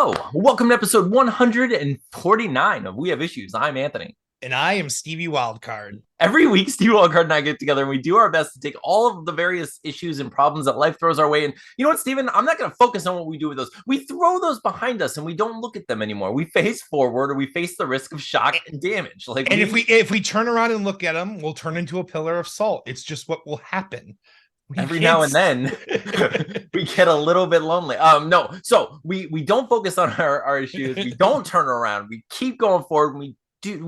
Hello, welcome to episode 149 of We Have Issues. I'm Anthony. And I am Stevie Wildcard. Every week, Steve Wildcard and I get together and we do our best to take all of the various issues and problems that life throws our way. And you know what, Steven? I'm not going to focus on what we do with those. We throw those behind us and we don't look at them anymore. We face forward or we face the risk of shock and damage. If we turn around and look at them, we'll turn into a pillar of salt. It's just what will happen. Every now and then we get a little bit lonely. So we don't focus on our issues. We don't turn around. We keep going forward. We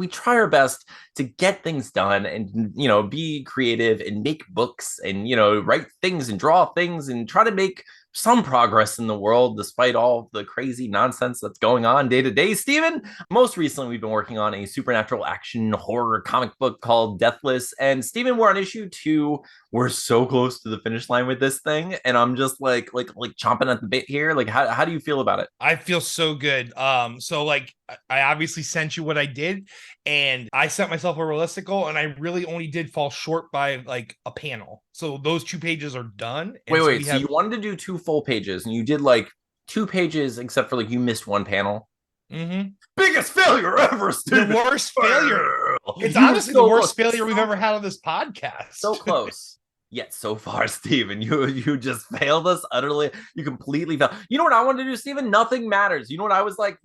try our best to get things done and, be creative and make books and, write things and draw things and try to make some progress in the world despite all the crazy nonsense that's going on day to day. Steven, most recently we've been working on a supernatural action horror comic book called Deathless. And Steven, we're on issue 2. We're so close to the finish line with this thing, and I'm just like chomping at the bit here. Like, how do you feel about it? I feel so good. So I obviously sent you what I did, and I set myself a realistic goal, and I really only did fall short by like a panel. So those 2 pages are done. Wait. So you wanted to do 2 full pages, and you did like 2 pages, except for you missed 1 panel. Mm-hmm. Biggest failure ever, Steven. The worst failure. It's honestly the worst failure we've ever had on this podcast. So close. Yet so far, Steven, you just failed us utterly. You completely failed. You know what I wanted to do, Steven? Nothing matters. You know what I was like?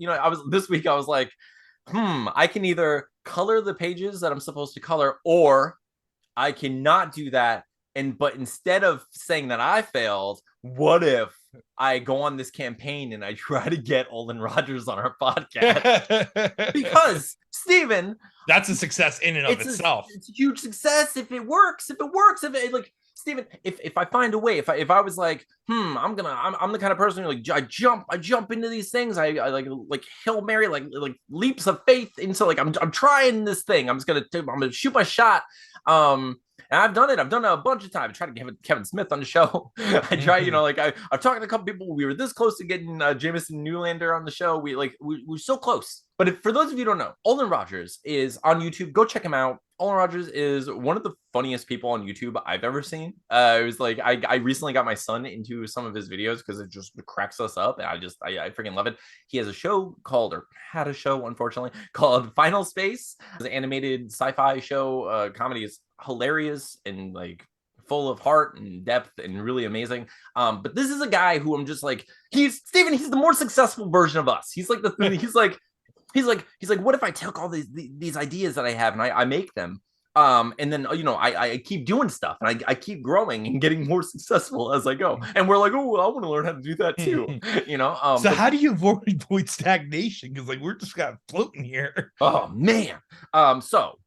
This week I was like, I can either color the pages that I'm supposed to color, or I cannot do that. But instead of saying that I failed, what if I go on this campaign and I try to get Olan Rogers on our podcast? Because, Steven, that's a success in and of itself. It's a huge success if it works. Steven, if I find a way, if I was like, I'm the kind of person who I jump into these things. I like Hail Mary, like leaps of faith into I'm trying this thing. I'm gonna shoot my shot. And I've done it a bunch of times. I tried to get Kevin Smith on the show. I try, I've talked to a couple people. We were this close to getting Jameson Newlander on the show. We're so close. But for those of you who don't know, Olan Rogers is on YouTube. Go check him out. Olan Rogers is one of the funniest people on YouTube I've ever seen. It was like I recently got my son into some of his videos because it just cracks us up. And I freaking love it. He has a show had a show, unfortunately, called Final Space. It's an animated sci-fi show. Comedy is hilarious and full of heart and depth and really amazing. But this is a guy who I'm just like, he's the more successful version of us. He's like, what if I took all these ideas that I have and I make them, and then I keep doing stuff and I keep growing and getting more successful as I go. And we're like, oh, I want to learn how to do that too. So how do you avoid stagnation? Because we're just kind of floating here. Oh man. So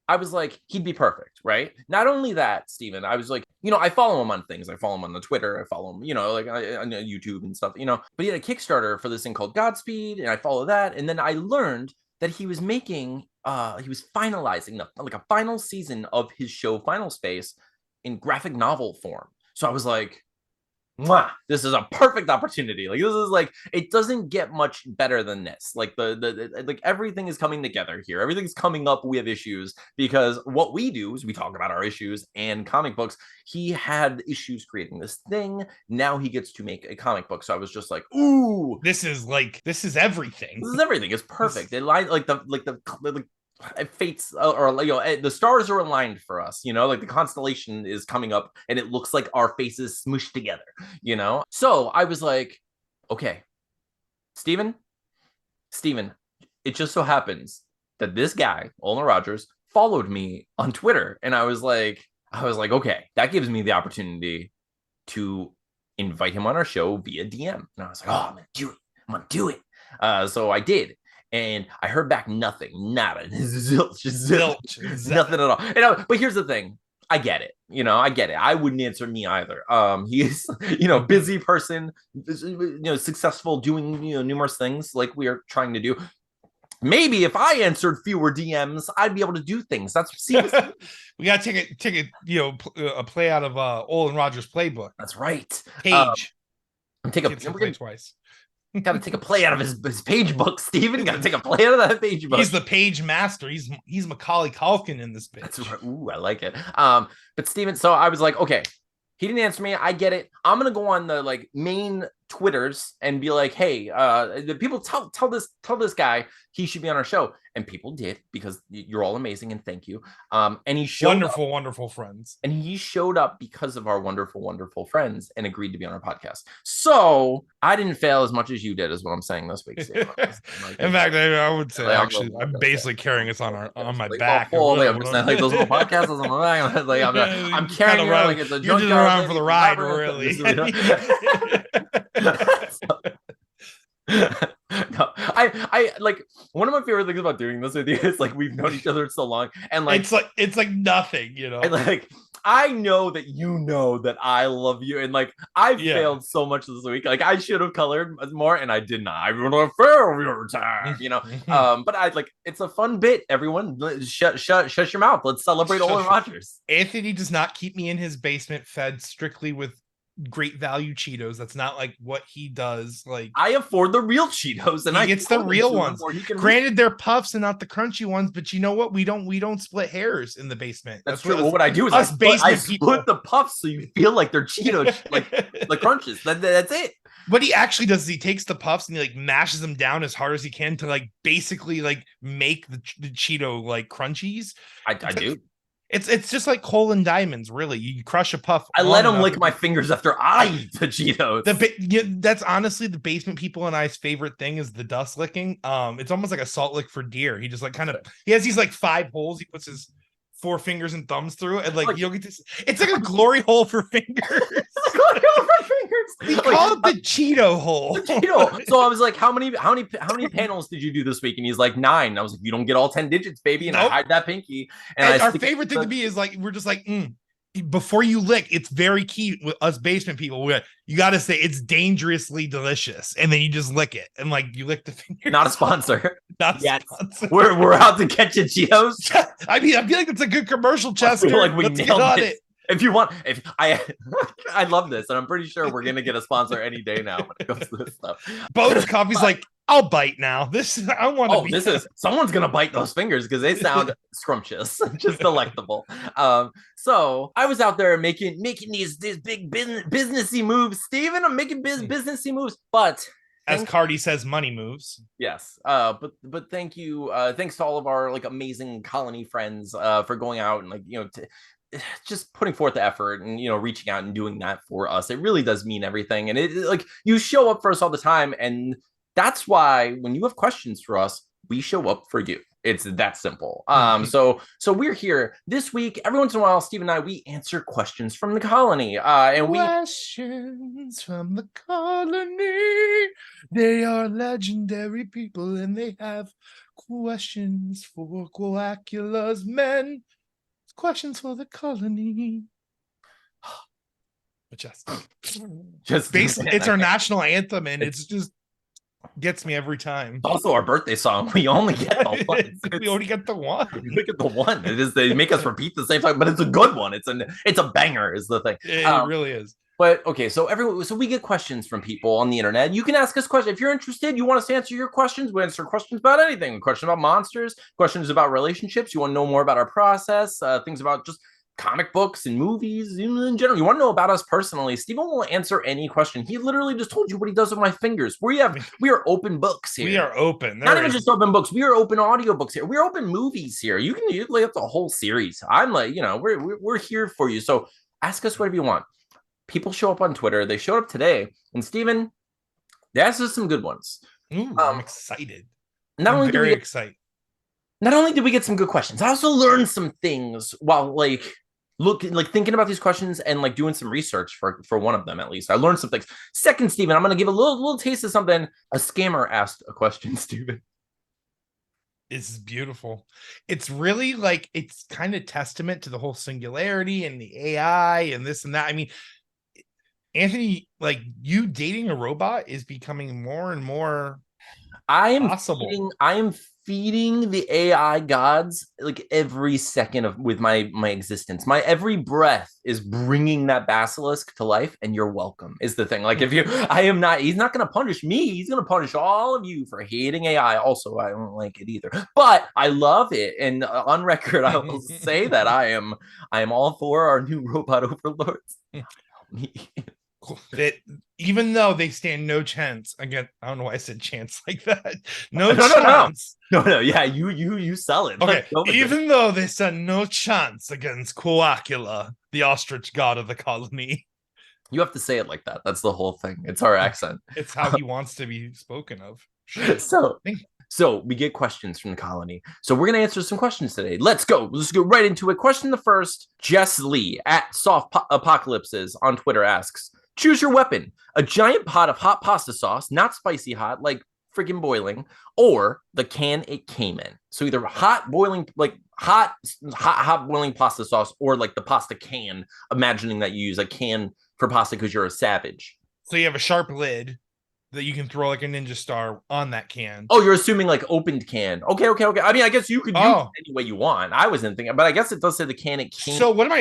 I was like, he'd be perfect, right? Not only that, Steven, I was like, I follow him on things. I follow him on the Twitter. I follow him, on YouTube and stuff, But he had a Kickstarter for this thing called Godspeed, and I follow that. And then I learned that he was finalizing a final season of his show Final Space in graphic novel form. So I was like, mwah, this is a perfect opportunity. This is it doesn't get much better than this. Everything is coming together here. Everything's coming up. We have issues because what we do is we talk about our issues and comic books. He had issues creating this thing. Now he gets to make a comic book. So I was just like, ooh, this is everything. This is everything. It's perfect. It lies the fates or the stars are aligned for us, the constellation is coming up and it looks like our faces smushed together, so I was like, okay, Steven, it just so happens that this guy Olan Rogers followed me on Twitter, and I was like, okay, that gives me the opportunity to invite him on our show via DM. And I was like, oh, I'm gonna do it. So I did. And I heard back nothing, nada, zilch, nothing at all. But here's the thing, I get it. I get it. I wouldn't answer me either. He is, busy person, successful, doing numerous things like we are trying to do. Maybe if I answered fewer DMs, I'd be able to do things. We gotta take a play out of Olan Rogers' playbook. That's right. Page. Take a play twice. Got to take a play out of his page book, Steven. Got to take a play out of that page book. He's the page master. He's Macaulay Culkin in this bitch. That's right. Ooh, I like it. But Steven, so I was like, okay, he didn't answer me. I get it. I'm gonna go on the main Twitters and be like, hey, the people tell this guy he should be on our show. And people did, because you're all amazing and thank you. And he showed up, wonderful friends. and he showed up because of our wonderful friends and agreed to be on our podcast. So I didn't fail as much as you did, is what I'm saying this week. In fact, I would say actually I'm basically carrying us on my back. I'm like those little podcasts on my back. Like I'm carrying around like it's a you're just around for the ride, really. I like, one of my favorite things about doing this with you is like we've known each other so long, and like it's like nothing, you know. And like I know that you know that I love you, and like I failed so much this week. Like I should have colored more, and I did not. I would have failed your time, you know. But I like, it's a fun bit. Everyone, shut your mouth. Let's celebrate Olan Rogers. Anthony does not keep me in his basement fed strictly with great value Cheetos. That's not like what he does. Like, I afford the real Cheetos, and he gets the real ones. Granted, they're puffs and not the crunchy ones, but you know what? We don't split hairs in the basement. That's true. Well, what I do is I split the puffs so you feel like they're Cheetos, like crunches. That's it. What he actually does is he takes the puffs and he like mashes them down as hard as he can to like basically like make the Cheeto like crunchies. I do. It's just like coal and diamonds, really. You crush a puff. I let him lick my fingers after I eat the Cheetos. That's honestly the basement people and I's favorite thing is the dust licking. It's almost like a salt lick for deer. He just like he has these like 5 holes. He puts his 4 fingers and thumbs through, and like you'll get this. It's like a glory hole for fingers. We call it the Cheeto hole. The Cheeto. So I was like, how many panels did you do this week? And he's like 9. And I was like, you don't get all 10 digits, baby. And I hide that pinky. And our favorite thing to be is like, we're just like, before you lick, it's very key with us basement people. You got to say it's dangerously delicious, and then you just lick it, and like you lick the finger. Not a sponsor. Not yet. Sponsor. We're out to get you Cheetos. I mean, I feel like it's a good commercial, Chester. I feel like we nailed it. If you want, I love this, and I'm pretty sure we're gonna get a sponsor any day now when it comes to this stuff. Bones Coffee's like, I'll bite now. I want to. This is someone's gonna bite those fingers because they sound scrumptious, just delectable. So I was out there making these big businessy moves, Steven. I'm making businessy moves, but as Cardi says, money moves. Yes. But thank you. Thanks to all of our like amazing colony friends for going out and like, you know, just putting forth the effort and, you know, reaching out and doing that for us. It really does mean everything. And it like, you show up for us all the time. And that's why when you have questions for us, we show up for you. It's that simple. So we're here this week. Every once in a while, Steve and I, we answer questions from the colony. Questions from the colony. They are legendary people, and they have questions for Coacula's men. Questions for the colony. Just basically, it's our national anthem, and it's just gets me every time. It's also our birthday song. We only get the one. We only get the one. We get the one. It is. They make us repeat the same song, but it's a good one. It's a banger. Is the thing. It really is. But okay, so we get questions from people on the internet. You can ask us questions if you're interested. You want us to answer your questions. We answer questions about anything. Questions about monsters. Questions about relationships. You want to know more about our process. Things about just comic books and movies in general. You want to know about us personally. Steven will answer any question. He literally just told you what he does with my fingers. We are open books here. We are open. Not even just open books. We are open audiobooks here. We're open movies here. You can lay up the whole series. I'm like, you know, we're here for you. So ask us whatever you want. People show up on Twitter. They showed up today, and Steven, they asked us some good ones. Ooh, I'm excited. I'm very excited. Not only did we get some good questions, I also learned some things while thinking about these questions and like doing some research for one of them at least. I learned some things. Second, Steven, I'm going to give a little taste of something. A scammer asked a question, Steven. This is beautiful. It's really like, it's kind of testament to the whole singularity and the AI and this and that. I mean, Anthony, like, you dating a robot is becoming more and more possible. I am feeding the AI gods like every second with my existence. My every breath is bringing that basilisk to life, and you're welcome is the thing. Like, he's not going to punish me. He's going to punish all of you for hating AI. Also, I don't like it either, but I love it. And on record, I will say that I am all for our new robot overlords. That even though they stand no chance again, I don't know why I said chance like that. No No, chance. no. Yeah, you sell it. Okay, even though they said no chance against Coacula, the ostrich god of the colony. You have to say it like that. That's the whole thing. It's our accent. It's how he wants to be spoken of. So we get questions from the colony. So we're gonna answer some questions today. Let's go. Let's go right into it. Question the first. Jess Lee at Soft Apocalypses on Twitter asks, choose your weapon. A giant pot of hot pasta sauce, not spicy hot, like freaking boiling, or the can it came in. So either hot boiling, like hot boiling pasta sauce, or like the pasta can, imagining that you use a can for pasta because you're a savage. So you have a sharp lid that you can throw like a ninja star on that can. Oh, you're assuming like opened can. Okay. I mean, I guess you could use it any way you want. I wasn't thinking, but I guess it does say the can it came. So what am I?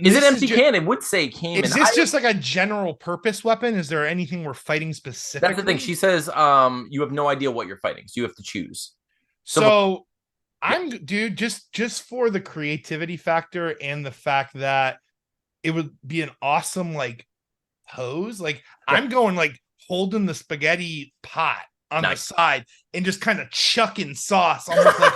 Is it empty can? It would say came. Is this just like a general purpose weapon? Is there anything we're fighting specifically? That's the thing. She says, you have no idea what you're fighting, so you have to choose. So I'm dude, just for the creativity factor and the fact that it would be an awesome like pose. Like I'm going like holding the spaghetti pot on the side and just kind of chucking sauce, almost like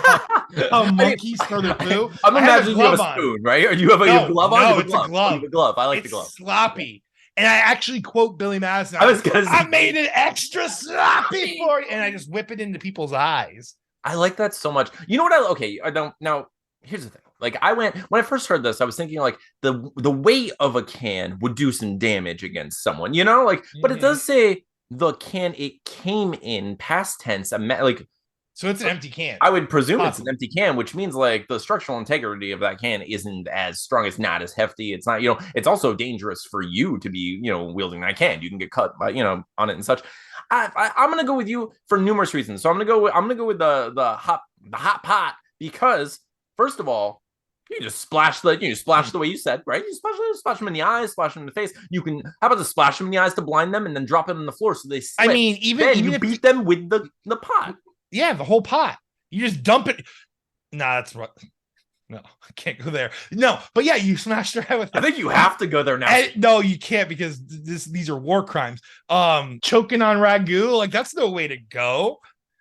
how monkeys throw their poo. I'm imagining you have a spoon, right? Or do you have a glove on? No, it's a glove. A glove. I like the glove. Sloppy. And I actually quote Billy Madison. I made it extra sloppy for you, and I just whip it into people's eyes. I like that so much. You know what? I don't. Now, here's the thing. Like when I first heard this, I was thinking like the weight of a can would do some damage against someone, you know, like, but it does say the can it came in past tense, like, so it's an empty can. I would presume it's an empty can, which means like the structural integrity of that can isn't as strong. It's not as hefty. It's not, it's also dangerous for you to be, wielding that can. You can get cut by, on it and such. I'm going to go with you for numerous reasons. So I'm going to go with the hot pot because first of all, you just splash the way you said, right? You splash them in the eyes, splash them in the face. You can, how about to splash them in the eyes to blind them and then drop them on the floor so they slip. I mean, even you beat them with the pot. Yeah, the whole pot. You just dump it. Nah, that's what. No, I can't go there. No, but yeah, you smashed their head with it. I think you have to go there now. No, you can't because these are war crimes. Choking on ragu, like that's no way to go.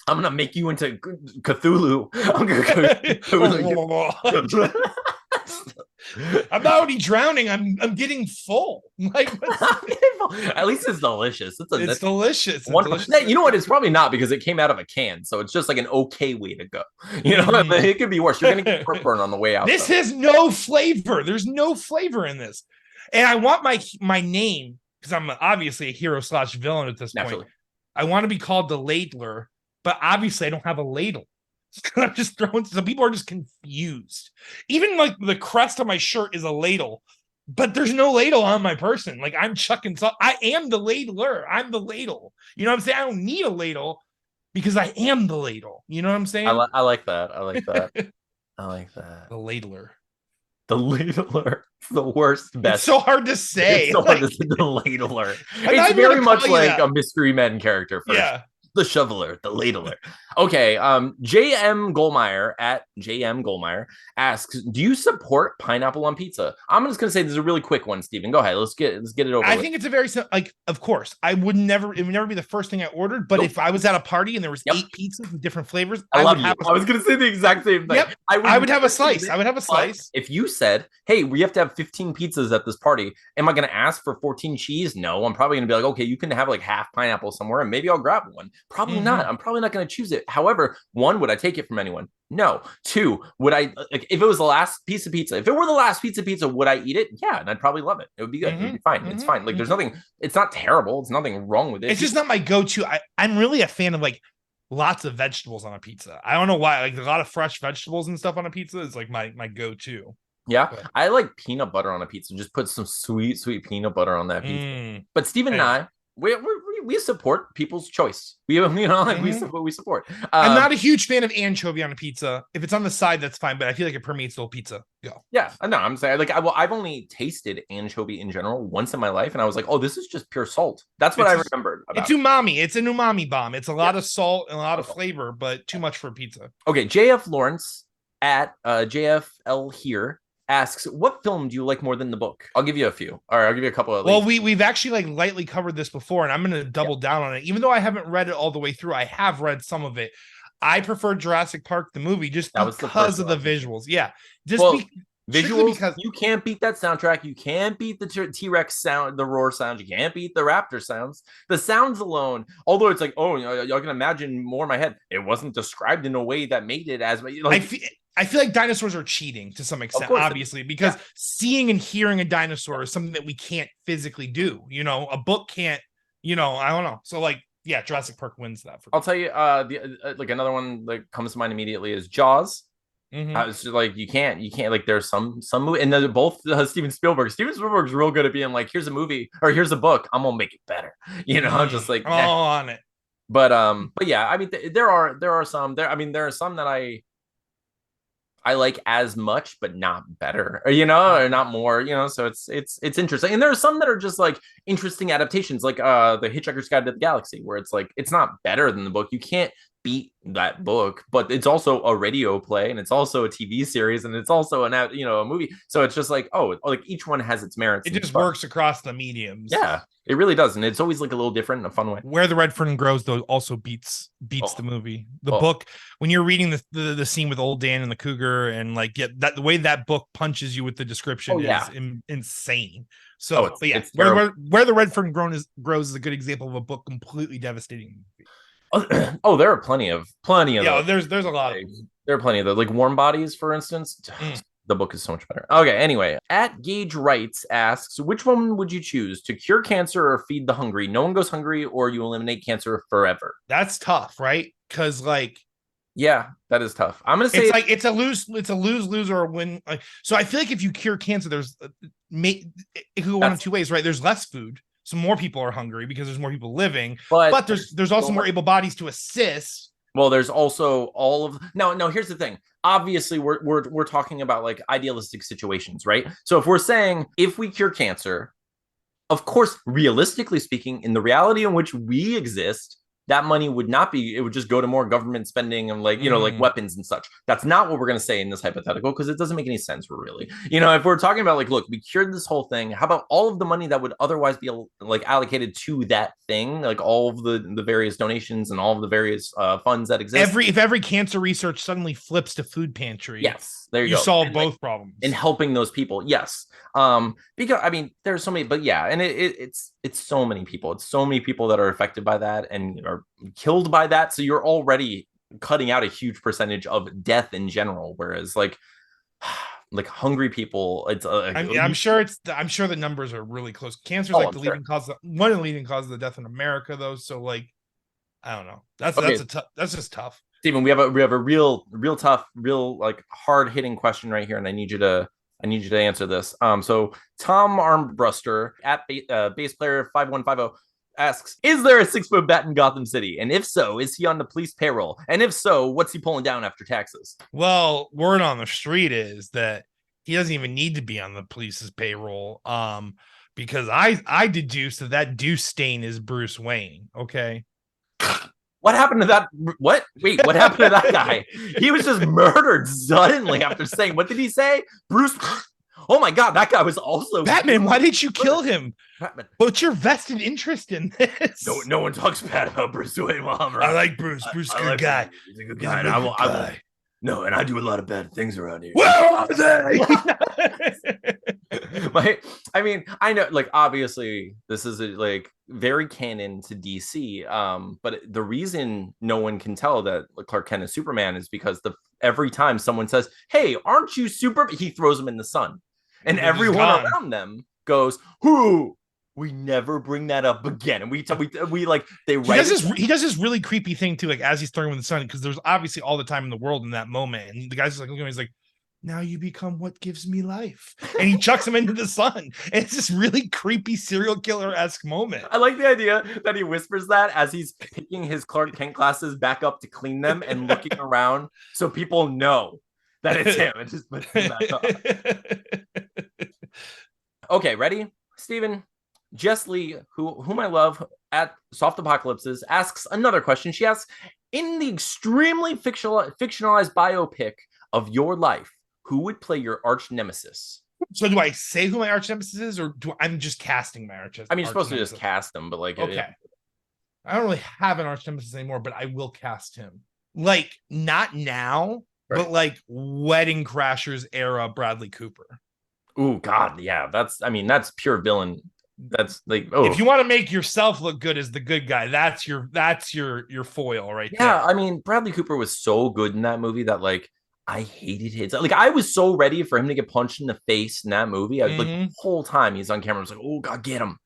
I'm gonna make you into Cthulhu. I'm gonna I'm not only drowning, I'm getting full. Like at least it's delicious. It's delicious. You know what? It's probably not because it came out of a can, so it's just like an okay way to go. It could be worse. You're gonna get heartburn on the way out. This has no flavor. There's no flavor in this, and I want my name because I'm obviously a hero / villain at this point. I want to be called the Ladler, but obviously I don't have a ladle. I'm just throwing, so people are just confused. Even like the crest of my shirt is a ladle, but there's no ladle on my person. Like I'm chucking sauce. I am the ladler. I'm the ladle. You know what I'm saying? I don't need a ladle because I am the ladle. You know what I'm saying? I like that. I like that. I like that. The ladler. The ladler. It's the worst, best. It's so hard to say. It's so hard to say the ladler. It's very much like a Mystery Men character first. Yeah. The shoveler, the ladler. Okay, JM Goldmeyer at JM Goldmeyer asks, do you support pineapple on pizza? I'm just gonna say this is a really quick one, Steven. Go ahead. Let's get it over. I think it's a very of course. It would never be the first thing I ordered, but if I was at a party and there was 8 pizzas with different flavors, I was gonna say the exact same thing. Yep. I would have a slice. I would have a slice. If you said, hey, we have to have 15 pizzas at this party, am I gonna ask for 14 cheese? No, I'm probably gonna be like, okay, you can have like half pineapple somewhere, and maybe I'll grab one. Probably not. I'm probably not going to choose it. However, 1, would I take it from anyone? No. 2, would I, like, if it was the last piece of pizza, would I eat it? Yeah, and I'd probably love it. It would be good. It would be fine. It's fine. Like, there's nothing, it's not terrible. It's nothing wrong with it. It's just not my go-to. I'm really a fan of like lots of vegetables on a pizza. I don't know why. Like a lot of fresh vegetables and stuff on a pizza is like my go-to. Yeah, but I like peanut butter on a pizza. Just put some sweet peanut butter on that pizza. But Steven and I, we support people's choice. We support. I'm not a huge fan of anchovy on a pizza. If it's on the side, that's fine. But I feel like it permeates the whole pizza. Go. Yeah, no, I'm saying like I've only tasted anchovy in general once in my life, and I was like, oh, this is just pure salt. That's what I remembered. It's umami. It's an umami bomb. It's a lot of salt and a lot of flavor, but too much for pizza. Okay, JF Lawrence at JFL here asks, what film do you like more than the book? I'll give you a few, or I'll give you a couple at Well, least. we've actually like lightly covered this before, and I'm going to double down on it. Even though I haven't read it all the way through, I have read some of it. I prefer Jurassic Park the movie just That was the because first of the one. visuals. Yeah, just Well, strictly visuals, because you can't beat that soundtrack. You can't beat the T-Rex sound, the roar sounds. You can't beat the raptor sounds. The sounds alone, although it's like, oh, y'all can imagine more in my head. It wasn't described in a way that made it as like. I feel like dinosaurs are cheating to some extent, obviously, because seeing and hearing a dinosaur is something that we can't physically do. You know, a book can't. You know, I don't know. So like, yeah, Jurassic Park wins that. I'll tell you, like another one that comes to mind immediately is Jaws. It's just like you can't like there's some movie, and then both Steven Spielberg's real good at being like, here's a movie or here's a book, I'm gonna make it better, just like on it. But yeah, I mean there are some there. I mean there are some that I like as much, but not better, or not more, so it's interesting. And there are some that are just like interesting adaptations, like the Hitchhiker's Guide to the Galaxy, where it's like it's not better than the book. You can't beat that book, but it's also a radio play, and it's also a TV series, and it's also a movie. So it's just like, oh, like each one has its merits. It just works across the mediums. Yeah, it really does, and it's always like a little different in a fun way. Where the Red Fern Grows, though, also beats the movie. The book, when you're reading the scene with Old Dan and the cougar, and like the way that book punches you with the description is insane. So, where the Red Fern Grows is a good example of a book completely devastating. Oh, there are plenty of yeah, there's a lot of there are plenty of those, like Warm Bodies, for instance. The book is so much better. Okay, anyway, at Gage Wrights asks, which one would you choose, to cure cancer or feed the hungry? No one goes hungry, or you eliminate cancer forever. That's tough, right? Because like, yeah, that is tough. I'm gonna say it's a lose or a win. Like, so I feel like if you cure cancer, there's it could go one of two ways, right? There's less food, so more people are hungry because there's more people living, but there's also more able bodies to assist. Well, there's also all of no. Here's the thing. Obviously, we're talking about like idealistic situations, right? So if we're saying if we cure cancer, of course, realistically speaking, in the reality in which we exist, that money would not be, it would just go to more government spending and like, like weapons and such. That's not what we're going to say in this hypothetical, because it doesn't make any sense really. If we're talking about like, look, we cured this whole thing, how about all of the money that would otherwise be like allocated to that thing, like all of the various donations and all of the various funds that exist. If every cancer research suddenly flips to food pantry. Yes, there you go. Solve both problems. And helping those people. Yes. Because I mean, there's so many, but yeah, and it's so many people. It's so many people that are affected by that and are killed by that. So you're already cutting out a huge percentage of death in general. Whereas like hungry people, it's I'm sure the numbers are really close. Cancer is like leading cause, one of the leading causes of death in America, though. So like, I don't know. That's just tough. Steven, we have a real tough, real like hard hitting question right here, and I need you to answer this. So Tom Armbruster at bass player 5150 asks, is there a 6-foot bat in Gotham City? And if so, is he on the police payroll? And if so, what's he pulling down after taxes? Well, word on the street is that he doesn't even need to be on the police's payroll. Because I deduce that Deuce Stain is Bruce Wayne. Okay. What happened to that? What? Wait, what happened to that guy? He was just murdered suddenly after saying, what did he say? Bruce. Oh my God, that guy was also Batman. Why did you kill him? Batman. What's your vested interest in this? No one talks bad about Bruce Wayne. I like Bruce. Bruce is a good guy. He's a good guy. And I do a lot of bad things around here. Where are they? I mean, I know, like, obviously, this is like very canon to DC. But the reason no one can tell that Clark Kent is Superman is because every time someone says, "Hey, aren't you Superman?" he throws him in the sun, and everyone around them goes, "Who?" We never bring that up again, and we like they write. He does this really creepy thing too, like as he's throwing him in the sun, because there's obviously all the time in the world in that moment, and the guy's just like looking at him, he's like, now you become what gives me life, and he chucks him into the sun. And it's this really creepy serial killer-esque moment. I like the idea that he whispers that as he's picking his Clark Kent glasses back up to clean them and looking around so people know that it's him, and just puts them back up. Okay, ready, Steven? Jess Lee, whom I love at Soft Apocalypses, asks another question. She asks, in the extremely fictionalized biopic of your life, who would play your arch nemesis? So do I say who my arch nemesis is, or I'm just casting my arch? I mean, you're supposed to just cast them, but like, okay. I don't really have an arch nemesis anymore, but I will cast him. Like, not now, right, but like Wedding Crashers era Bradley Cooper. Oh God, yeah, that's pure villain. That's like, if you want to make yourself look good as the good guy, that's your foil right there. Yeah, I mean, Bradley Cooper was so good in that movie that like I hated his, like, I was so ready for him to get punched in the face in that movie. I was like, the whole time he's on camera, I was like, oh God, get him,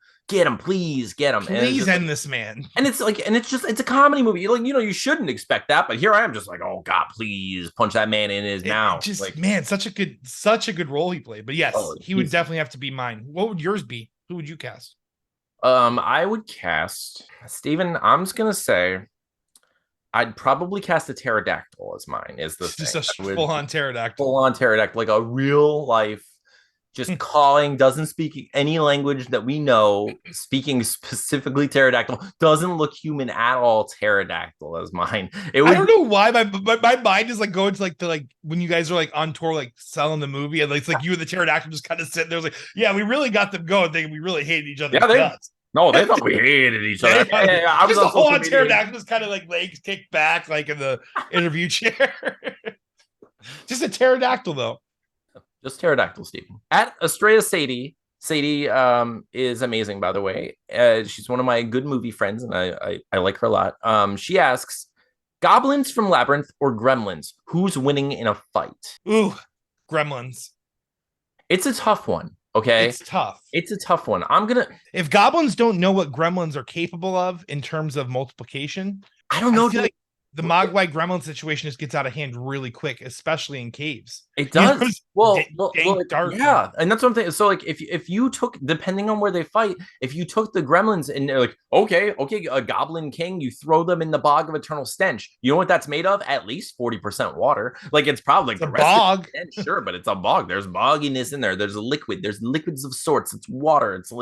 please get him. Please end this man. And it's like, and it's a comedy movie. Like, you shouldn't expect that, but here I am just like, oh God, please punch that man in his mouth. Just like, man, such a good role he played. But yes, he would definitely have to be mine. What would yours be? Who would you cast? I would cast Steven. I'm just gonna say I'd probably cast a pterodactyl as mine. Is the just thing. A full-on pterodactyl. Full-on pterodactyl, like a real life, just calling, doesn't speak any language that we know, speaking specifically pterodactyl, doesn't look human at all. Pterodactyl as mine. I don't know why my mind is like going to like when you guys are like on tour, like selling the movie, and it's like you and the pterodactyl just kind of sitting there, like, yeah, we really got them going, thinking we really hated each other. Yeah, they thought we hated each other. I was just a whole on pterodactyl, just kind of like legs kicked back, like in the interview chair. Just a pterodactyl, though. Just pterodactyl, Stephen. At Estrella Sadie. Sadie is amazing, by the way. She's one of my good movie friends, and I like her a lot. She asks, Goblins from Labyrinth or Gremlins? Who's winning in a fight? Ooh, Gremlins. It's a tough one. Okay, it's tough. It's a tough one. If goblins don't know what gremlins are capable of in terms of multiplication, I don't know. Like the Mogwai gremlin situation just gets out of hand really quick, especially in caves. It does. Well, dark. Yeah, and that's what I'm thinking. So, like, if you took, depending on where they fight, if you took the gremlins and they're like, okay, a goblin king, you throw them in the bog of eternal stench. You know what that's made of? At least 40% water. Like, it's probably like the bog. Sure, but it's a bog. There's bogginess in there. There's a liquid. There's liquids of sorts. It's water. It's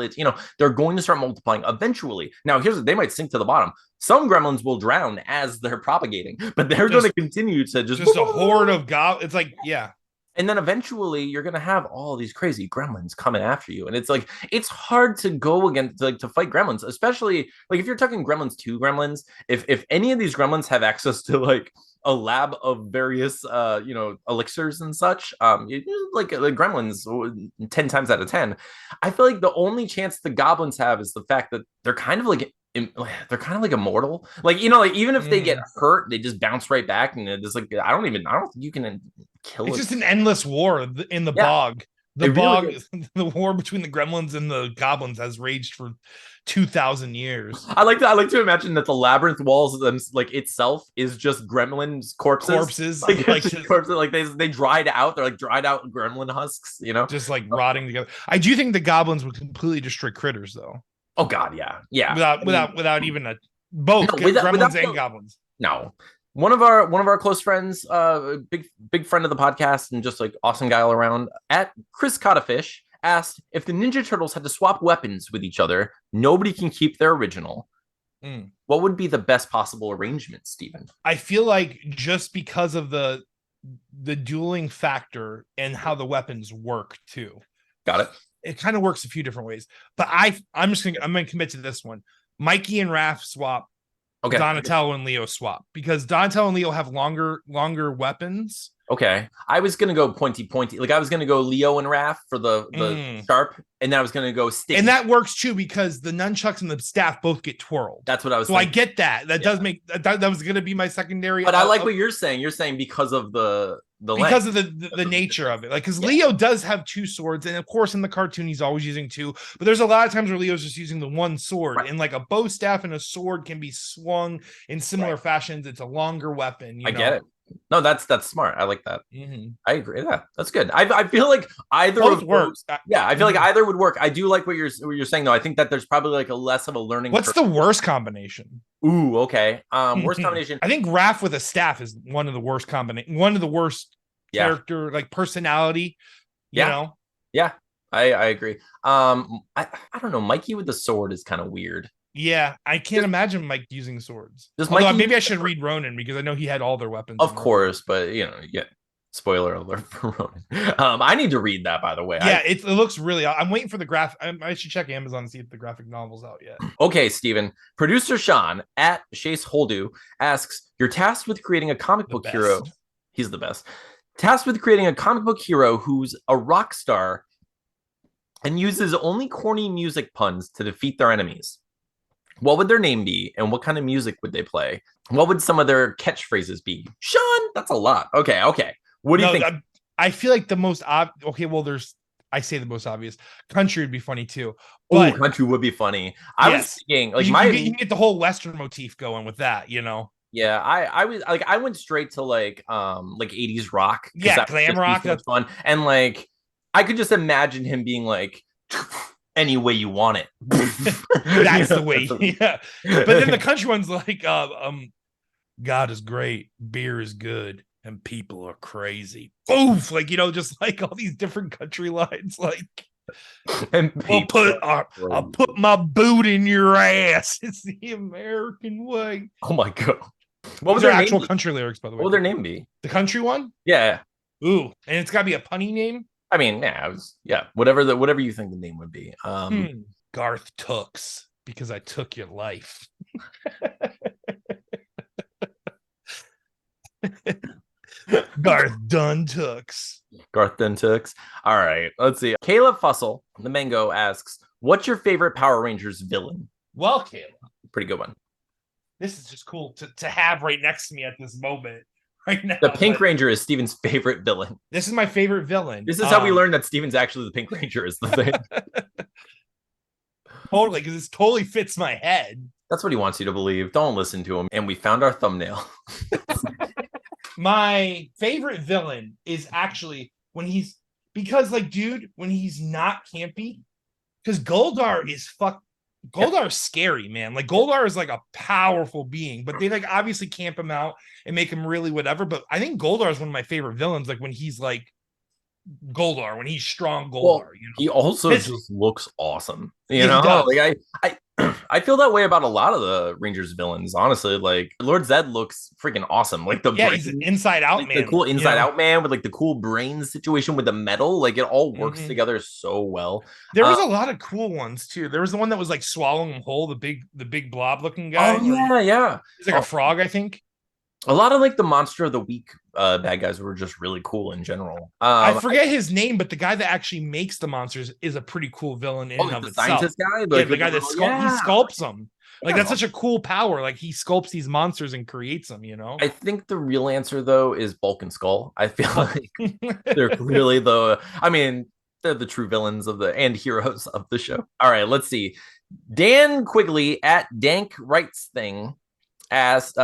they're going to start multiplying eventually. Now, they might sink to the bottom. Some gremlins will drown as they're propagating, but they're going to continue to just a horde of goblins. It's like, yeah. And then eventually you're going to have all these crazy gremlins coming after you. And it's like, it's hard to go against, like, to fight gremlins, especially like if you're talking Gremlins 2 gremlins, if any of these gremlins have access to like a lab of various, elixirs and such, like the gremlins 10 times out of 10, I feel like the only chance the goblins have is the fact that they're kind of like immortal. Like, even if they get hurt, they just bounce right back. And it's like, I don't think you can kill it. It's just an endless war in the bog. The bog, really the war between the gremlins and the goblins has raged for 2,000 years. I like to imagine that the labyrinth walls itself is just gremlins corpses. Like corpses, like they dried out. They're like dried out gremlin husks, just like rotting together. I do think the goblins would completely destroy critters, though. Oh God, yeah. Without even gremlins and goblins. No. One of our close friends, big friend of the podcast and just like awesome guy all around, at Chris Cottafish, asked, if the Ninja Turtles had to swap weapons with each other, nobody can keep their original. What would be the best possible arrangement, Stephen? I feel like just because of the dueling factor and how the weapons work too. Got it. It kind of works a few different ways, but I'm gonna commit to this one. Mikey and Raph swap. Okay. Donatello and Leo swap, because Donatello and Leo have longer weapons. Okay. I was gonna go pointy. Like I was gonna go Leo and Raph for the sharp, and then I was gonna go sticky. And that works too, because the nunchucks and the staff both get twirled. That's what I was thinking. I get that. That does make that was gonna be my secondary. But I like what you're saying. You're saying because of the because of the nature of it. Like, because Leo does have two swords, and of course in the cartoon he's always using two, but there's a lot of times where Leo's just using the one sword, and like a bow staff and a sword can be swung in similar fashions. It's a longer weapon. I get it. No, that's smart. I like that. I agree. Yeah, that's good. I feel like either both works. Yeah, I feel like either would work. I do like what you're saying though. I think that there's probably like a less of a learning. What's the worst combination? Ooh, okay. Worst combination. I think Raph with a staff is one of the worst combination. One of the worst character, like personality. You know. Yeah, I agree. I don't know. Mikey with the sword is kind of weird. Yeah, I can't imagine Mike using swords. Although maybe I should read Ronin, because I know he had all their weapons. Of course, but yeah. Spoiler alert for Ronan. I need to read that, by the way. Yeah, it looks really. I'm waiting for the graphic. I should check Amazon to see if the graphic novel's out yet. Okay, Steven. Producer Sean at Chase Holdu asks, you're tasked with creating a comic book hero. He's the best. Tasked with creating a comic book hero who's a rock star and uses only corny music puns to defeat their enemies. What would their name be, and what kind of music would they play? What would some of their catchphrases be? Sean, that's a lot. Okay. What do you think? I feel like the most okay, well, I say the most obvious. Country would be funny too. But country would be funny. I was thinking like you can get the whole Western motif going with that, you know. Yeah, I was like I went straight to like 80s rock. Yeah, glam rock. That's fun. And like I could just imagine him being like any way you want it. That's the way. Yeah. But then the country one's like God is great, beer is good, and people are crazy. Oof, like, you know, just like all these different country lines, like, and I'll put my boot in your ass. It's the American way. Oh my god. What was their actual country lyrics, by the way? What would their name be? The country one? Yeah. Ooh, and it's gotta be a punny name. I mean, whatever you think the name would be. Garth Tooks, because I took your life. Garth Dun Tooks. Garth Dun Tooks. All right, let's see. Kayla Fussell, the Mango, asks, what's your favorite Power Rangers villain? Well, Kayla. Pretty good one. This is just cool to have right next to me at this moment. Right now. The Pink Ranger is Steven's favorite villain. This is my favorite villain. This is how we learned that Steven's actually the Pink Ranger is the thing. Totally, because this totally fits my head. That's what he wants you to believe. Don't listen to him. And we found our thumbnail. My favorite villain is actually when he's not campy, because Goldar is Goldar's scary, man. Like Goldar is like a powerful being, but they like obviously camp him out and make him really whatever. But I think Goldar is one of my favorite villains. Like when he's like Goldar, when he's strong Goldar, well, you know, he also just looks awesome. You know, like I feel that way about a lot of the Rangers villains. Honestly, like Lord Zed looks freaking awesome. Like he's an inside out man, the cool inside out man with like the cool brain situation with the metal. Like it all works together so well. There was a lot of cool ones too. There was the one that was like swallowing him whole, the big blob looking guy. Oh yeah. He's like a frog, I think. A lot of like the Monster of the Week bad guys were just really cool in general. I forget his name, but the guy that actually makes the monsters is a pretty cool villain in and of itself. Scientist guy, like, the guy that he sculpts them. Like that's such a cool power. Like he sculpts these monsters and creates them. You know. I think the real answer though is Bulk and Skull. I feel like they're clearly they're the true villains and heroes of the show. All right, let's see. Dan Quigley at Dank Writes Thing asked,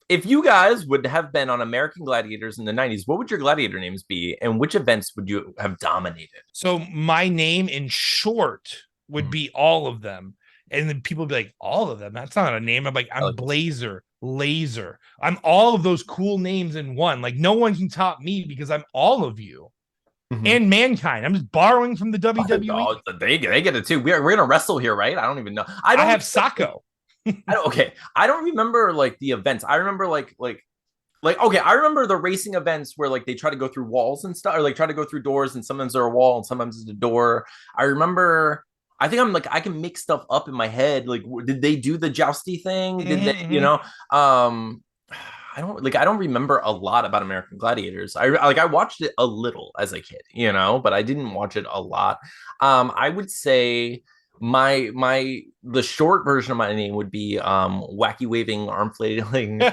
if you guys would have been on American Gladiators in the 90s, what would your gladiator names be? And which events would you have dominated? So my name in short would be all of them. And then people would be like, all of them? That's not a name. I'm like, I'm Blazer, Laser. I'm all of those cool names in one. Like no one can top me because I'm all of you. And Mankind. I'm just borrowing from the WWE. Oh, they get it too. We're going to wrestle here, right? I don't even know. I have Sacco. I don't remember like the events. I remember like I remember the racing events where like they try to go through walls and stuff, or like try to go through doors, and sometimes they're a wall and sometimes it's a door. I think I'm like I can make stuff up in my head. Like, did they do the jousty thing? Did they, you know? I don't remember a lot about American Gladiators. I watched it a little as a kid, you know, but I didn't watch it a lot. I would say the short version of my name would be wacky waving arm flailing.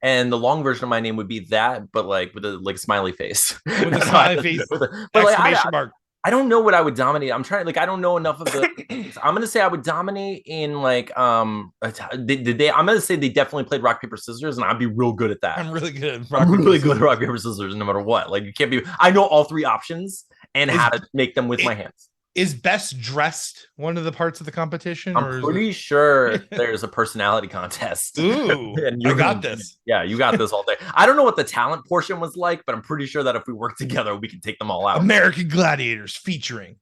And the long version of my name would be that, but like with a smiley face. With a smiley face. But exclamation mark. I don't know what I would dominate. I'm trying, like, I don't know enough of the. I'm gonna say I would dominate in like I'm gonna say they definitely played rock paper scissors, and I'd be real good at that. I'm really good. I'm really good at rock paper scissors, no matter what. Like you can't be. I know all three options and how to make them with my hands. Is best dressed one of the parts of the competition? I'm pretty sure there's a personality contest. Ooh, and I got this. Yeah, you got this all day. I don't know what the talent portion was like, but I'm pretty sure that if we work together, we can take them all out. American Gladiators featuring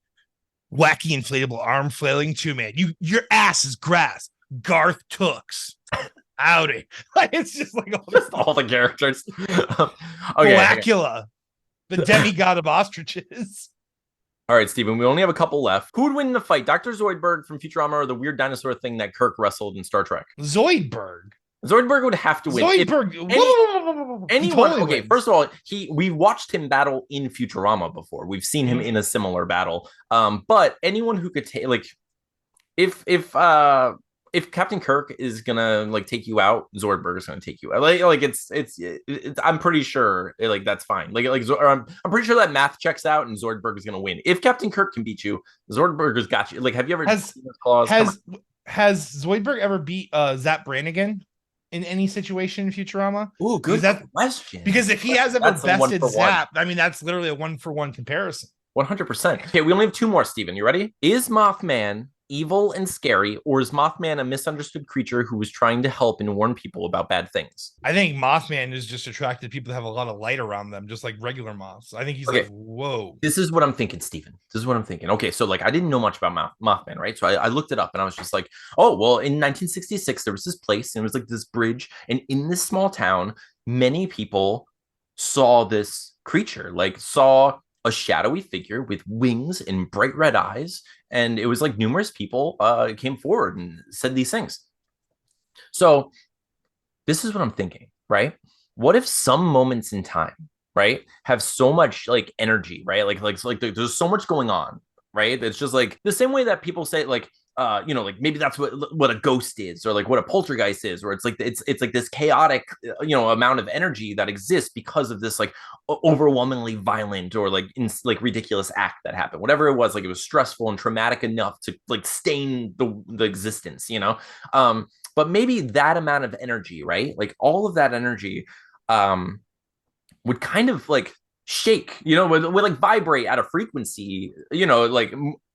wacky inflatable arm flailing 2-man. Your ass is grass. Garth Tooks. Howdy. Like, it's just like all this all the characters. Okay. Blackula, the demigod of ostriches. All right, Steven, we only have a couple left. Who would win in the fight, Dr. Zoidberg from Futurama or the weird dinosaur thing that Kirk wrestled in Star Trek? Zoidberg. Zoidberg would have to win. Zoidberg. Anyone. Totally okay, wins. first of all, we watched him battle in Futurama before. We've seen him in a similar battle. But anyone who could take, like, if Captain Kirk is gonna like take you out, Zoidberg is gonna take you out. Like it's I'm pretty sure like that's fine. I'm pretty sure that math checks out and Zoidberg is gonna win. If Captain Kirk can beat you, Zoidberg has got you. Like, have you ever has Zoidberg ever beat Zap Brannigan in any situation in Futurama? Oh, good question. Because if he has ever bested Zap, I mean, that's literally a 1-for-1 comparison. 100%. Okay, we only have two more, Steven. You ready? Is Mothman evil and scary, or is Mothman a misunderstood creature who was trying to help and warn people about bad things? I think Mothman is just attracted to people that have a lot of light around them, just like regular moths. I think he's like, whoa. This is what I'm thinking, Steven. This is what I'm thinking. Okay, so like I didn't know much about Mothman, right? So I looked it up and I was just like, oh, well, in 1966, there was this place and it was like this bridge. And in this small town, many people saw this creature, like saw a shadowy figure with wings and bright red eyes. And it was like numerous people came forward and said these things. So this is what I'm thinking, right? What if some moments in time, right, have so much like energy, right? Like there's so much going on, right? It's just like the same way that people say like, like maybe that's what a ghost is, or like what a poltergeist is, or it's like this chaotic, amount of energy that exists because of this like overwhelmingly violent or like ridiculous act that happened. Whatever it was, like it was stressful and traumatic enough to like stain the existence, But maybe that amount of energy, right? Like all of that energy, would kind of like shake, would like vibrate at a frequency, like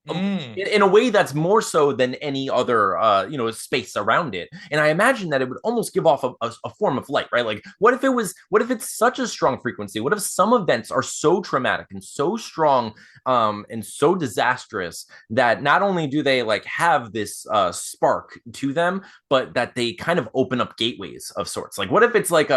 in a way that's more so than any other space around it. And I imagine that it would almost give off a form of light, right? Like what if it's such a strong frequency? What if some events are so traumatic and so strong and so disastrous that not only do they like have this spark to them, but that they kind of open up gateways of sorts? Like what if it's like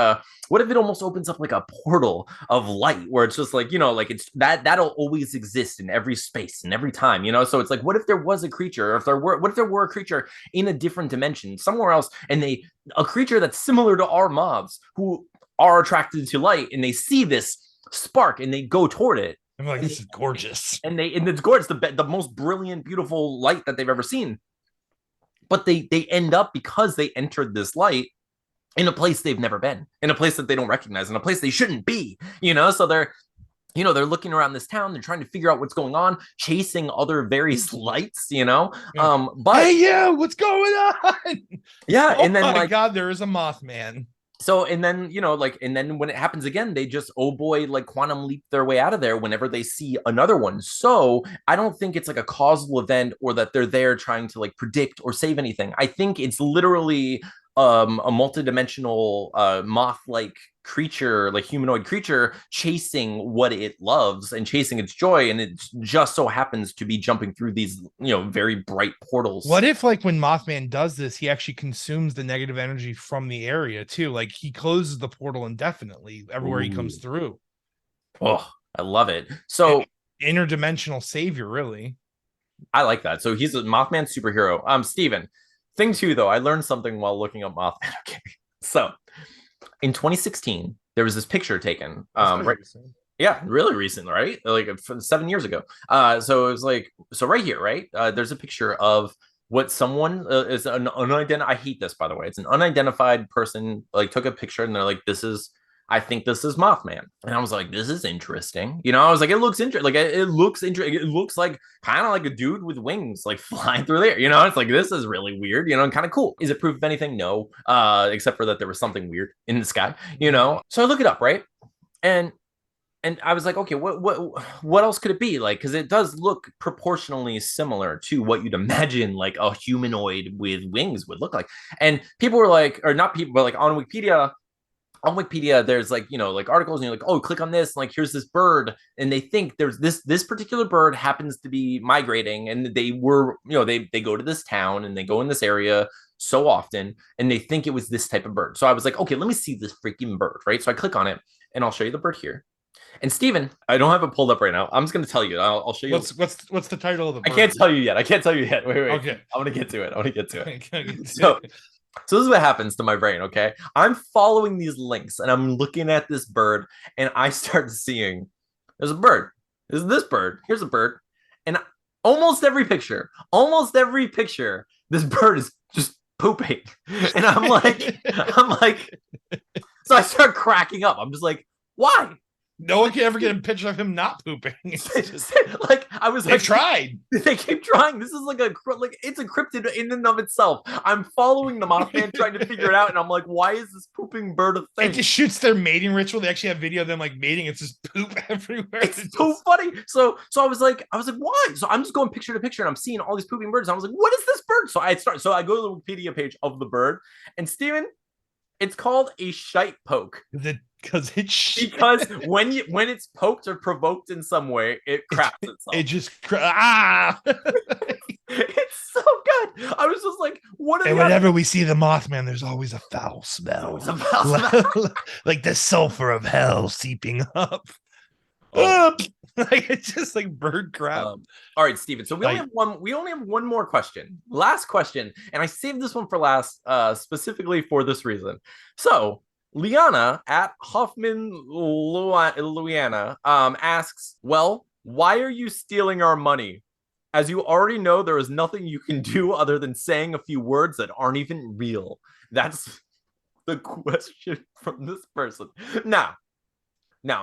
what if it almost opens up like a portal of light where it's just like, like it's that'll always exist in every space and every time, So it's like, what if there was a creature, or what if there were a creature in a different dimension somewhere else, and a creature that's similar to our moths who are attracted to light, and they see this spark and they go toward it. I'm like, this is gorgeous. And it's gorgeous, the most brilliant, beautiful light that they've ever seen. But they end up, because they entered this light, in a place they've never been, in a place that they don't recognize, in a place they shouldn't be, So they're looking around this town, they're trying to figure out what's going on, chasing other various lights, but hey, yeah, what's going on? Yeah. And then my God, there is a Mothman. So, and then, and then when it happens again, they just, oh boy, like quantum leap their way out of there whenever they see another one. So I don't think it's like a causal event or that they're there trying to like predict or save anything. I think it's literally a multidimensional moth-like creature, like humanoid creature, chasing what it loves and chasing its joy, and it just so happens to be jumping through these very bright portals. What if like when Mothman does this, he actually consumes the negative energy from the area too? Like he closes the portal indefinitely everywhere he comes through. Oh, I love it. So interdimensional savior, really. I like that. So he's a Mothman superhero. Steven, thing two, though, I learned something while looking up Mothman. Okay, so in 2016, there was this picture taken. Right, yeah, really recent, right? Like 7 years ago. So it was like, so right here, right? There's a picture of what someone is an unidentified. I hate this, by the way. It's an unidentified person. Like took a picture, and they're like, I think this is Mothman. And I was like, this is interesting. I was like, it looks interesting. Like, it looks interesting. It looks like kind of like a dude with wings, like flying through there. It's like, this is really weird, and kind of cool. Is it proof of anything? No. Except for that there was something weird in the sky, So I look it up, right? And I was like, okay, what else could it be? Like, because it does look proportionally similar to what you'd imagine like a humanoid with wings would look like. And people were like, or not people, but like on Wikipedia, on Wikipedia, there's like, you know, like articles, and you're like, oh, click on this, and like here's this bird, and they think there's this particular bird happens to be migrating, and they were, you know, they go to this town and they go in this area so often, and they think it was this type of bird. So I was like, okay, let me see this freaking bird, right? So I click on it, and I'll show you the bird here. And Steven, I don't have it pulled up right now. I'm just going to tell you. I'll show you. What's the title of the bird? I can't tell you yet. Wait. Okay. I want to get to it. So this is what happens to my brain, okay? I'm following these links and I'm looking at this bird and I start seeing there's a bird. There's this bird. Here's a bird. And almost every picture, this bird is just pooping. And I'm like, so I start cracking up. I'm just like, why? No one can ever get a picture of him not pooping. Like I was like, tried. They keep trying. This is like it's a cryptid in and of itself. I'm following the Mothman trying to figure it out, and I'm like, why is this pooping bird a thing? It just shoots their mating ritual. They actually have video of them like mating. It's just poop everywhere. It's so funny. So I was like, why? So I'm just going picture to picture, and I'm seeing all these pooping birds. And I was like, what is this bird? So I go to the Wikipedia page of the bird, and Steven, it's called a shite poke. Because when it's poked or provoked in some way, it craps itself. It just It's so good. I was just like, what? And whenever we see the Mothman, there's always a foul smell, like the sulfur of hell seeping up. Like it's just like bird crap. All right, Steven. So we only have one more question. Last question, and I saved this one for last, specifically for this reason. So Liana at Hoffman Louisiana asks, well, why are you stealing our money? As you already know, there is nothing you can do other than saying a few words that aren't even real. That's the question from this person. Now,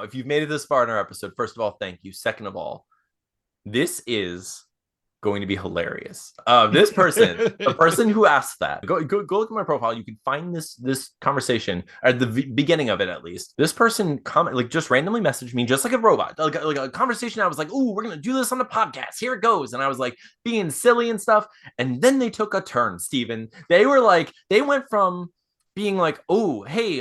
if you've made it this far in our episode, first of all, thank you. Second of all, this is going to be hilarious. This person, the person who asked that, go look at my profile. You can find this conversation at the beginning of it, at least. This person just randomly messaged me, just like a robot, like a conversation. I was like, "Ooh, we're gonna do this on the podcast. Here it goes." And I was like being silly and stuff. And then they took a turn, Steven. They went from being like, oh, hey,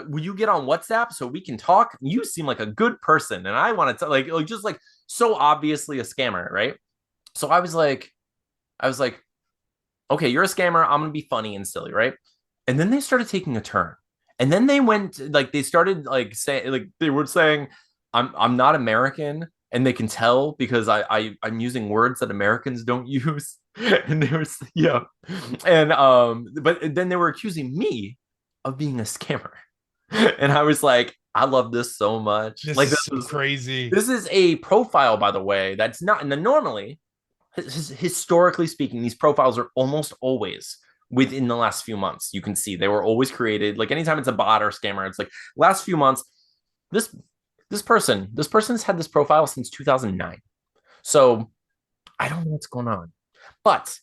will you get on WhatsApp so we can talk? You seem like a good person, and I want to like just like so obviously a scammer, right? So I was like, okay, you're a scammer. I'm gonna be funny and silly, right? And then they started taking a turn, and then they started like saying, like they were saying, I'm not American, and they can tell because I'm using words that Americans don't use. And they were, yeah. And but then they were accusing me of being a scammer. And I was like, I love this so much. This is crazy. This is a profile, by the way, that's not, and then normally, historically speaking, these profiles are almost always within the last few months. You can see they were always created. Like anytime it's a bot or scammer, it's like last few months. This person's had this profile since 2009. So I don't know what's going on. But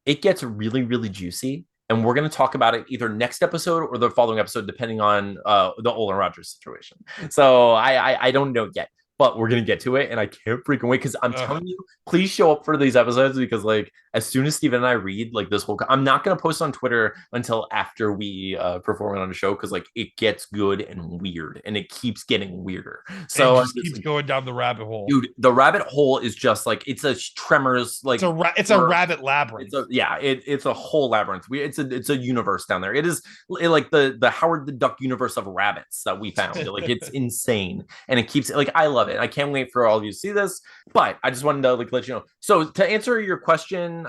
it gets really, really juicy. And we're going to talk about it either next episode or the following episode, depending on the Olan Rogers situation. So I don't know yet, but we're going to get to it. And I can't freaking wait because I'm telling you, please show up for these episodes because like as soon as Steven and I read like this whole, I'm not going to post on Twitter until after we perform it on the show because like it gets good and weird and it keeps getting weirder. So it just keeps going down the rabbit hole. Dude, the rabbit hole is just like, it's a Tremors, like it's a rabbit labyrinth. It's a whole labyrinth. It's a universe down there. It is like the Howard the Duck universe of rabbits that we found. Like it's insane. And it keeps like, I love it. I can't wait for all of you to see this, but I just wanted to like let you know. So to answer your question,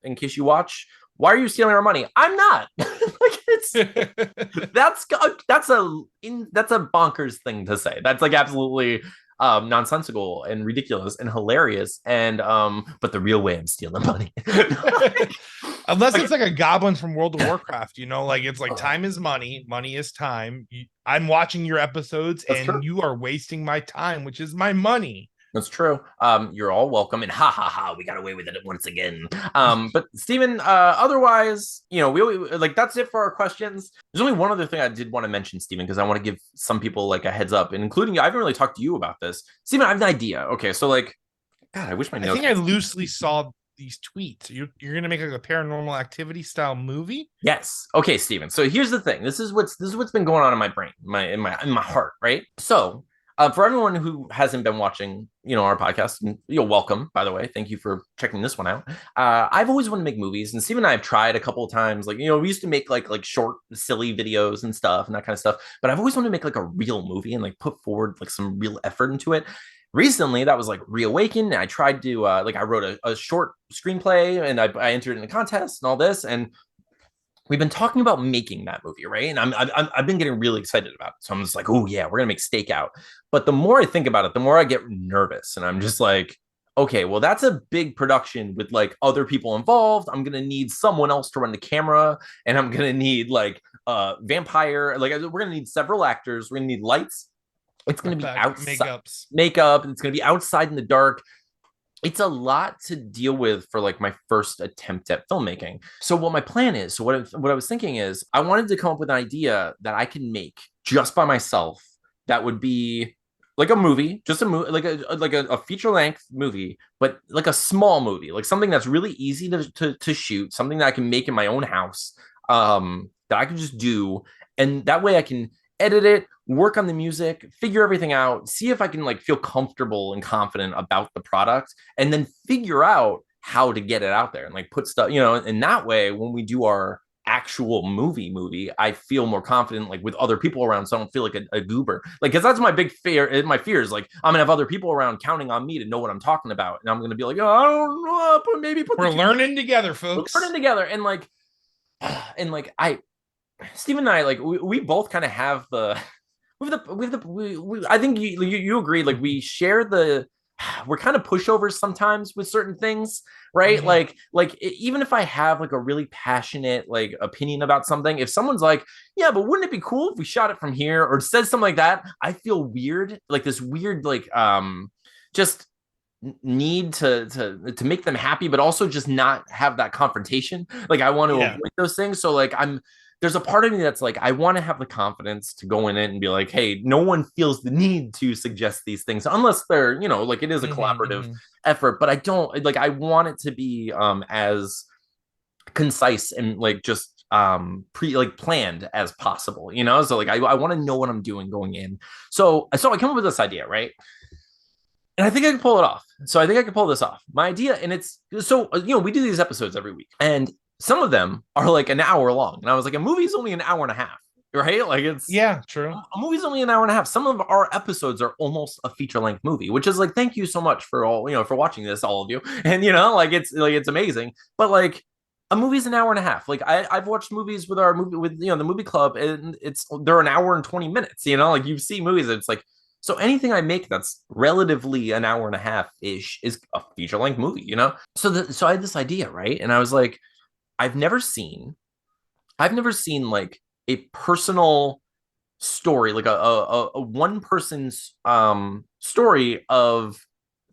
in case you watch, why are you stealing our money? I'm not. Like it's that's a bonkers thing to say. That's like absolutely nonsensical and ridiculous and hilarious. And but the real way I'm stealing money. Unless it's like a goblin from World of Warcraft, you know, like it's like time is money, money is time. I'm watching your episodes and you are wasting my time, which is my money. That's true. You're all welcome, and we got away with it once again. But Steven, otherwise, you know, we like that's it for our questions. There's only one other thing I did want to mention, Steven, because I want to give some people like a heads up, and including you. I haven't really talked to you about this, Steven. I have an idea. Okay, so like, God, I wish my notes. I think I loosely saw these tweets. You're gonna make like a Paranormal Activity style movie? Yes. Okay, Steven. So here's the thing. This is what's been going on in my brain, in my heart, right? So for everyone who hasn't been watching, our podcast, and you're welcome, by the way. Thank you for checking this one out. I've always wanted to make movies, and Steve and I have tried a couple of times. Like, we used to make like short, silly videos and stuff and that kind of stuff. But I've always wanted to make like a real movie and like put forward like some real effort into it. Recently, that was like reawakened. And I tried to I wrote a short screenplay and I entered in a contest and all this, and we've been talking about making that movie, right? And I've been getting really excited about it. So I'm just like, oh yeah, we're gonna make Stakeout. But the more I think about it, the more I get nervous, and I'm just like, okay, well that's a big production with like other people involved. I'm gonna need someone else to run the camera, and I'm gonna need like vampire. Like we're gonna need several actors. We're gonna need lights. It's gonna be outside makeup. It's gonna be outside in the dark. It's a lot to deal with for like my first attempt at filmmaking. So what my plan is, so what I was thinking is I wanted to come up with an idea that I can make just by myself that would be like a movie, just a movie, like a feature length movie, but like a small movie, like something that's really easy to shoot, something that I can make in my own house, that I can just do, and that way I can edit it, work on the music, figure everything out, see if I can like feel comfortable and confident about the product, and then figure out how to get it out there and like put stuff, and that way when we do our actual movie, I feel more confident like with other people around, so I don't feel like a goober. Like, because that's my big fear. My fear is like I'm gonna have other people around counting on me to know what I'm talking about, and I'm gonna be like, oh, I don't know, but maybe we're learning together, folks. We're learning together, and like Steve and I, like we both kind of have the I think you agree, like we share we're kind of pushovers sometimes with certain things, right? Mm-hmm. Like even if I have like a really passionate like opinion about something, if someone's like, yeah, but wouldn't it be cool if we shot it from here, or says something like that, I feel weird, like this weird like just need to make them happy, but also just not have that confrontation. Like I want to avoid those things. So like there's a part of me that's like, I want to have the confidence to go in it and be like, hey, no one feels the need to suggest these things unless they're, like it is a collaborative effort. But I don't like, I want it to be as concise and like just planned as possible, So like I want to know what I'm doing going in. So I come up with this idea, right? And I think I can pull it off. So I think I can pull this off. My idea, and it's so we do these episodes every week, and some of them are like an hour long. And I was like, a movie's only an hour and a half, right? Like it's true. A movie's only an hour and a half. Some of our episodes are almost a feature length movie, which is like, thank you so much for all, for watching this, all of you. And like it's amazing. But like a movie's an hour and a half. Like I've watched movies with the movie club, and they're an hour and 20 minutes, like you see movies, it's like, so anything I make that's relatively an hour and a half ish is a feature length movie, So I had this idea, right? And I was like, I've never seen like a personal story, like a one person's story of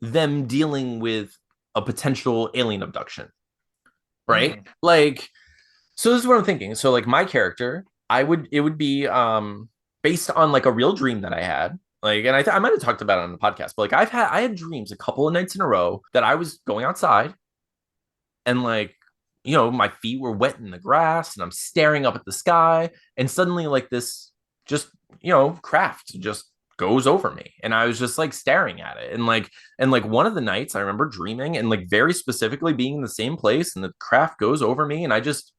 them dealing with a potential alien abduction, right? Like, so this is what I'm thinking. So like my character, it would be based on like a real dream that I had. Like, and I might have talked about it on the podcast, but like I had dreams a couple of nights in a row that I was going outside and like, my feet were wet in the grass and I'm staring up at the sky, and suddenly like this just, craft just goes over me, and I was just like staring at it, and like one of the nights I remember dreaming and like very specifically being in the same place, and the craft goes over me, and I just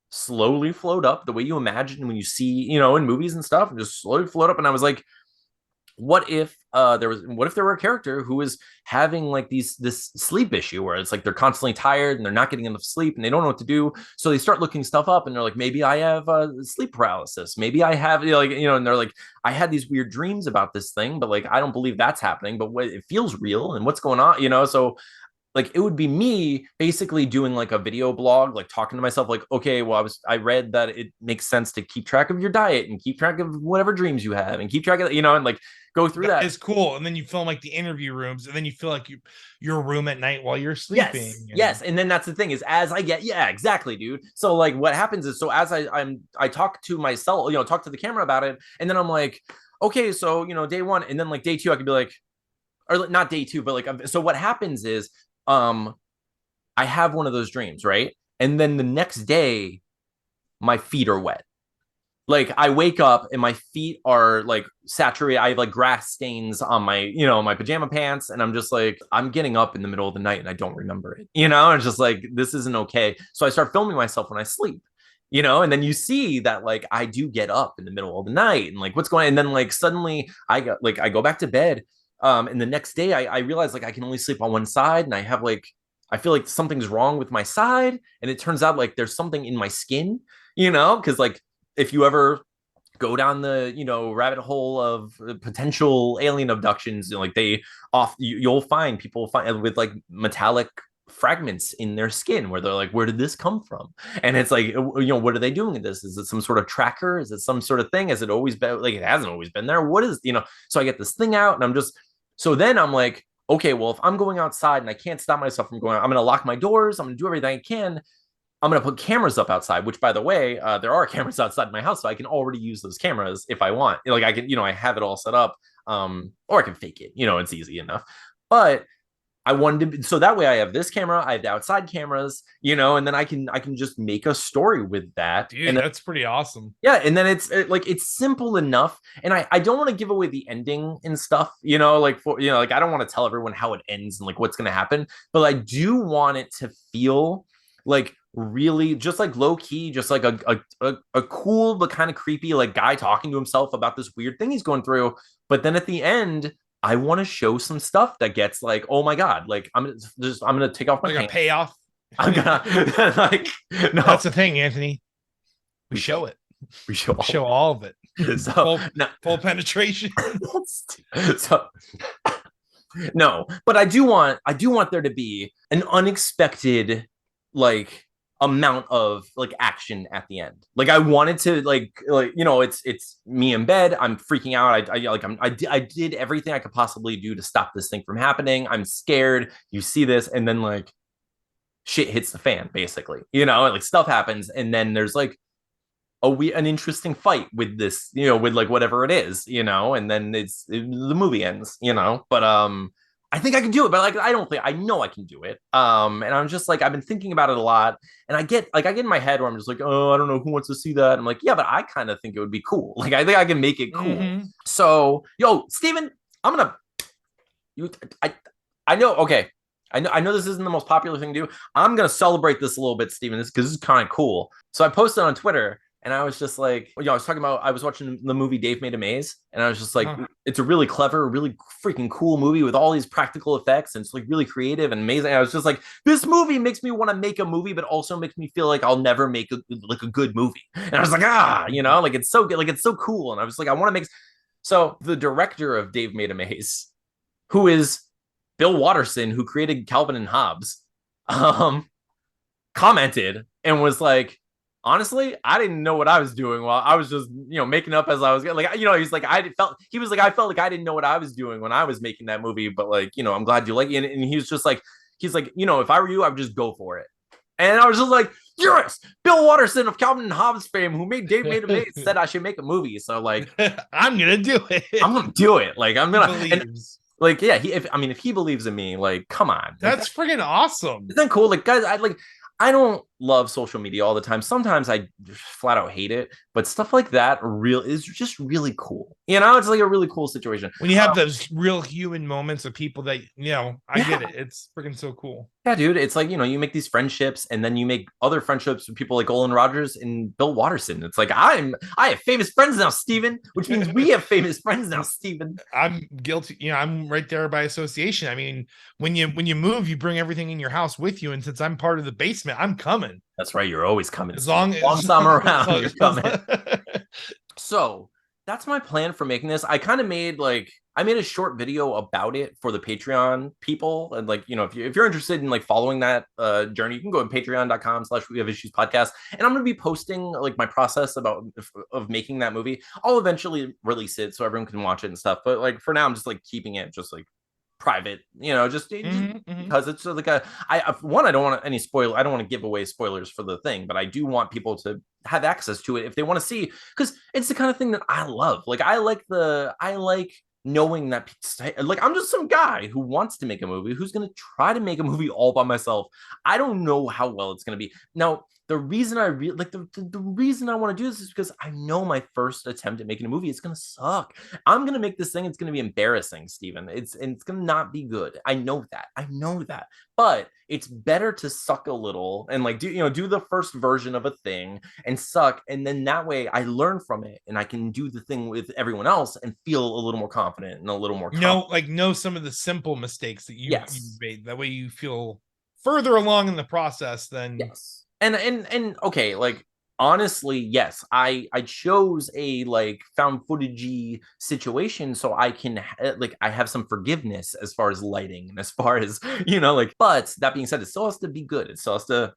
slowly float up the way you imagine when you see, in movies and stuff, and just slowly float up. And I was like, what if there were a character who was having like this sleep issue where it's like they're constantly tired and they're not getting enough sleep and they don't know what to do, so they start looking stuff up and they're like, maybe I have sleep paralysis, maybe I have and they're like, I had these weird dreams about this thing, but like I don't believe that's happening, but it feels real, and what's going on, so like it would be me basically doing like a video blog, like talking to myself, like, okay, well, I read that it makes sense to keep track of your diet and keep track of whatever dreams you have and keep track of, and like go through that. It's cool. And then you film like the interview rooms, and then you feel like your room at night while you're sleeping. Yes. And then that's the thing is, as I get, yeah, exactly, dude. So like what happens is, so as I talk to myself, talk to the camera about it, and then I'm like, okay, so, day one, and then like day two, I could be like, or not day two, but like, so what happens is, I I have one of those dreams, right? And then the next day, my feet are wet. Like I wake up and my feet are like saturated. I have like grass stains on my, my pajama pants. And I'm just like, I'm getting up in the middle of the night and I don't remember it. It's just like, this isn't okay. So I start filming myself when I sleep, and then you see that like I do get up in the middle of the night and like what's going on. And then like suddenly I go back to bed. And the next day I realize like I can only sleep on one side and I feel like something's wrong with my side. And it turns out like there's something in my skin, because like if you ever go down the rabbit hole of potential alien abductions, like you'll find people with like metallic fragments in their skin where they're like, where did this come from? And it's like, what are they doing with this? Is it some sort of tracker? Is it some sort of thing? Has it always been like, it hasn't always been there? What is, so I get this thing out and so then I'm like, okay, well, if I'm going outside and I can't stop myself from going, I'm going to lock my doors. I'm going to do everything I can. I'm going to put cameras up outside, which by the way, there are cameras outside my house. So I can already use those cameras if I want. Like I can, I have it all set up, or I can fake it, it's easy enough, but I wanted to, so that way I have this camera, I have the outside cameras, and then I can just make a story with that. Dude, and that's pretty awesome. Yeah. And then it's simple enough. And I don't want to give away the ending and stuff, like like I don't want to tell everyone how it ends and like what's going to happen, but I do want it to feel like really just like low key, just like a cool but kind of creepy like guy talking to himself about this weird thing he's going through. But then at the end, I want to show some stuff that gets like, oh my god, like I'm gonna take off my pants. Payoff. I'm gonna like no. That's the thing, Anthony. We show it. We show all of it. So full penetration. So no, but I do want there to be an unexpected like amount of like action at the end. Like I wanted to like it's me in bed. I'm freaking out. I did everything I could possibly do to stop this thing from happening. I'm scared. You see this, and then like shit hits the fan, basically. Like stuff happens, and then there's like an interesting fight with this, with like whatever it is, and then the movie ends, but I think I can do it, but like I know I can do it. And I'm just like, I've been thinking about it a lot, and I get in my head where I'm just like, oh, I don't know who wants to see that. I'm like, yeah, but I kind of think it would be cool. Like I think I can make it cool. Mm-hmm. So, yo, Steven, I know, okay. I know this isn't the most popular thing to do. I'm gonna celebrate this a little bit, Steven, because this is kind of cool. So I posted on Twitter. And I was just like, I was talking about, I was watching the movie Dave Made a Maze. And I was just like, It's a really clever, really freaking cool movie with all these practical effects. And it's like really creative and amazing. And I was just like, this movie makes me want to make a movie, but also makes me feel like I'll never make a good movie. And I was like, like it's so good. Like it's so cool. And I was like, I want to make. So the director of Dave Made a Maze, who is Bill Watterson, who created Calvin and Hobbes, commented and was like, honestly, I didn't know what I was doing while I was just, making up as I was like, he's like, I felt like I didn't know what I was doing when I was making that movie, but like, I'm glad you like it. And he was just like, he's like, if I were you, I would just go for it. And I was just like, yes, Bill Watterson of Calvin and Hobbes fame, who made Dave Made a Maze, said I should make a movie. So like, I'm gonna do it. I'm gonna do it. Like I'm gonna. Like, yeah, if he believes in me, like, come on. That's freaking awesome. Isn't that cool? Like, guys, I don't love social media all the time. Sometimes I flat out hate it, but stuff like that is just really cool. It's like a really cool situation. When you have those real human moments of people that, I get it. It's freaking so cool. Yeah, dude. It's like, you make these friendships and then you make other friendships with people like Olan Rogers and Bill Watterson. It's like, I have famous friends now, Steven, which means we have famous friends now, Steven. I'm guilty. I'm right there by association. I mean, when you move, you bring everything in your house with you. And since I'm part of the basement, I'm coming. That's right. You're always coming. As long as I'm around, you're coming. So that's my plan for making this. I kind of made a short video about it for the Patreon people. And like, if you're interested in like following that journey, you can go to patreon.com/wehaveissues podcast. And I'm going to be posting like my process of making that movie. I'll eventually release it so everyone can watch it and stuff. But like for now, I'm just like keeping it just like private, just because it's like I don't want any spoiler. I don't want to give away spoilers for the thing, but I do want people to have access to it if they want to see, because it's the kind of thing that I love. Like I like knowing that like I'm just some guy who wants to make a movie, who's going to try to make a movie all by myself. I don't know how well it's going to be. Now, the reason I really like the reason I want to do this is because I know my first attempt at making a movie is going to suck. I'm going to make this thing, it's going to be embarrassing, Steven. It's going to not be good. I know that. I know that. But it's better to suck a little and like do the first version of a thing and suck, and then that way I learn from it and I can do the thing with everyone else and feel a little more confident and a little more know some of the simple mistakes that you yes. made. That way you feel further along in the process than yes. And okay, like honestly, yes, I chose a like found footagey situation so I can like I have some forgiveness as far as lighting and as far as like, but that being said, it still has to be good. It still has to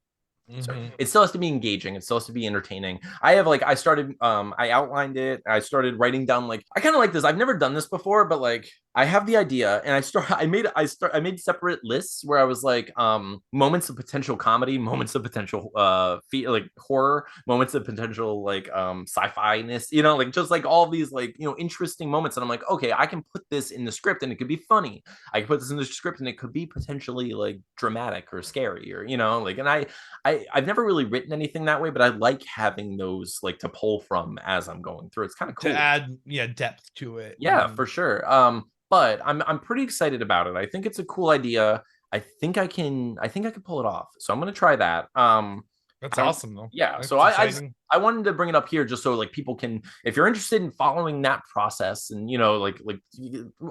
Sorry. It still has to be engaging. It still has to be entertaining. I have like I started I outlined it. I started writing down like I kind of like this. I've never done this before, but like I have the idea and I made separate lists where I was like moments of potential comedy, moments of potential like horror, moments of potential like sci-fi-ness, like just like all these like interesting moments. And I'm like, okay, I can put this in the script and it could be funny. I can put this in the script and it could be potentially like dramatic or scary or like, and I've never really written anything that way, but I like having those like to pull from as I'm going through. It's kind of cool to add depth to it. Yeah, for sure. But I'm pretty excited about it. I think it's a cool idea. I think I can pull it off. So I'm gonna try that. That's awesome though. Yeah. That's so I wanted to bring it up here just so like people can, if you're interested in following that process and like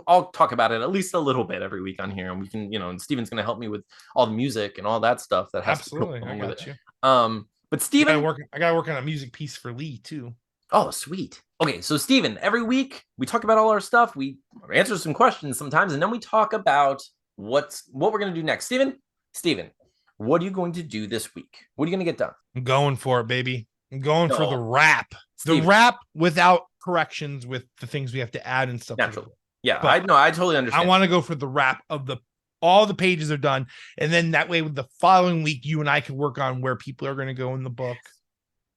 I'll talk about it at least a little bit every week on here, and we can, and Steven's gonna help me with all the music and all that stuff that has absolutely to I got you. But Steven, I gotta work on a music piece for Lee too. Oh, sweet. Okay, so Steven, every week we talk about all our stuff. We answer some questions sometimes, and then we talk about what we're going to do next. Steven, what are you going to do this week? What are you going to get done? I'm going for it, baby. I'm going for the wrap. Steven. The wrap without corrections with the things we have to add and stuff. Naturally. Yeah, I totally understand. I want to go for the wrap of all the pages are done. And then that way with the following week, you and I can work on where people are going to go in the book.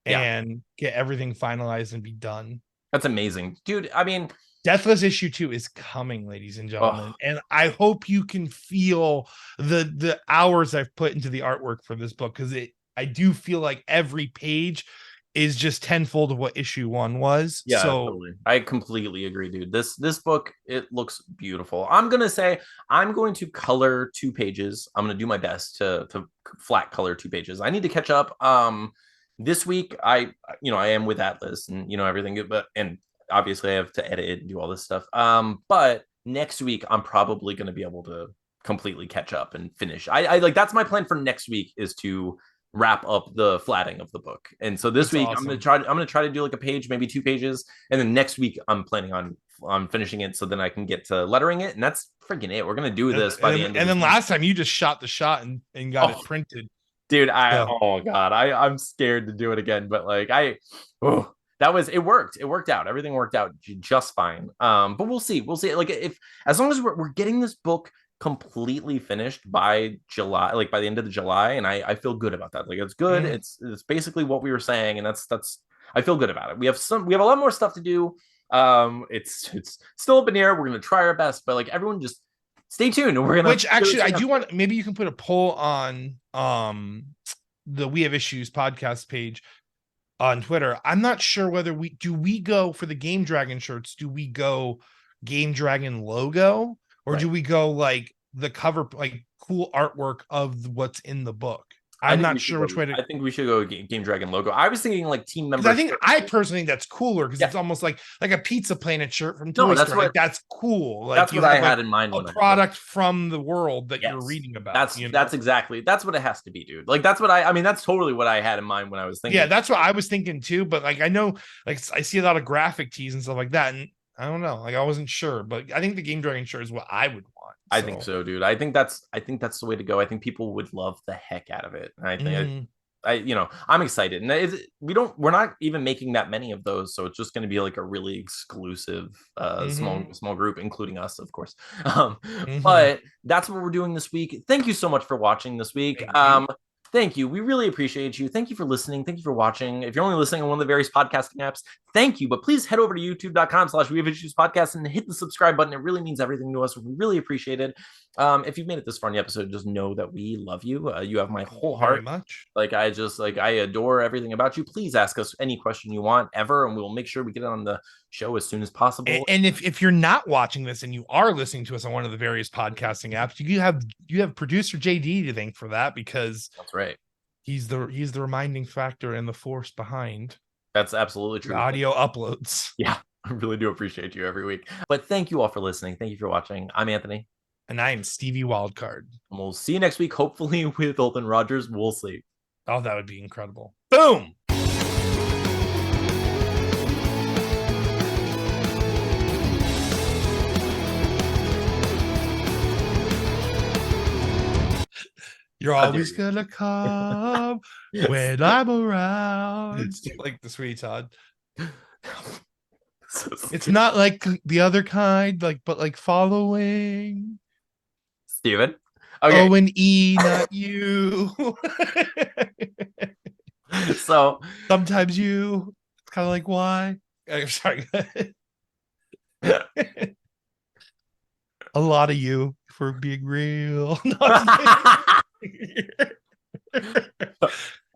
And get everything finalized and be done. That's amazing, dude. I mean, Deathless issue 2 is coming, ladies and gentlemen, and I hope you can feel the hours I've put into the artwork for this book, because I do feel like every page is just tenfold of what issue 1 was. Yeah, so totally. I completely agree, dude. This book, it looks beautiful. I'm going to color 2 pages. I'm going to do my best to flat color 2 pages. I need to catch up. This week I am with Atlas and everything, and obviously I have to edit it and do all this stuff. But next week I'm probably going to be able to completely catch up and finish. I like, that's my plan for next week, is to wrap up the flatting of the book. And so this week awesome. I'm going to try to do like a page, maybe 2 pages, and then next week I'm planning on finishing it so then I can get to lettering it, and that's freaking it. We're going to do this by the end. And then last time you just shot the shot and got it printed. Dude, oh god, I'm scared to do it again, but like it worked out. Everything worked out just fine. But we'll see. Like, as long as we're getting this book completely finished by July, like by the end of the July, and I feel good about that. Like, it's good. Mm-hmm. It's basically what we were saying, and that's I feel good about it. We have a lot more stuff to do. It's still up in the air. We're gonna try our best, but like, everyone just stay tuned. We're gonna. Which actually, I do want. Maybe you can put a poll on the We Have Issues podcast page on Twitter. I'm not sure whether we go for the Game Dragon shirts. Do we go Game Dragon logo, or do we go like the cover, like cool artwork of what's in the book? I'm not sure which way to. I think we should go Game Dragon logo. I was thinking like team members. I personally think that's cooler, because it's almost like a Pizza Planet shirt from Toy Story. Like, that's cool. Like, that's what I had in mind. A product from the world that you're reading about. That's what it has to be, dude. Like, that's what I mean. That's totally what I had in mind when I was thinking. Yeah, that's what I was thinking too. But like, I know, like, I see a lot of graphic tees and stuff like that, and I don't know. Like, I wasn't sure, but I think the Game Dragon shirt is what I would want. I think so, dude. I think that's the way to go. I think people would love the heck out of it. And I think I'm excited. And we're not even making that many of those, so it's just going to be like a really exclusive small group, including us, of course. But that's what we're doing this week. Thank you so much for watching this week. Thank you. We really appreciate you. Thank you for listening. Thank you for watching. If you're only listening on one of the various podcasting apps, thank you. But please head over to youtube.com/We Have Issues Podcast and hit the subscribe button. It really means everything to us. We really appreciate it. If you've made it this far in the episode, just know that we love you. You have my whole heart. Very much. Like I adore everything about you. Please ask us any question you want ever, and we will make sure we get it on the show as soon as possible. And if you're not watching this and you are listening to us on one of the various podcasting apps, you have producer JD to thank for that, because that's right. He's the reminding factor and the force behind. That's absolutely true. The audio uploads. Yeah, I really do appreciate you every week. But thank you all for listening. Thank you for watching. I'm Anthony. And I'm Stevie Wildcard. And we'll see you next week, hopefully with Olan Rogers. We'll see. Oh, that would be incredible. Boom! You're always gonna come when I'm around. Like the Sweet Todd. It's not like the other kind, but like following. Steven. Okay. Oh, and E, not you. So sometimes you. It's kind of like why. I'm sorry. A lot of you, for being real.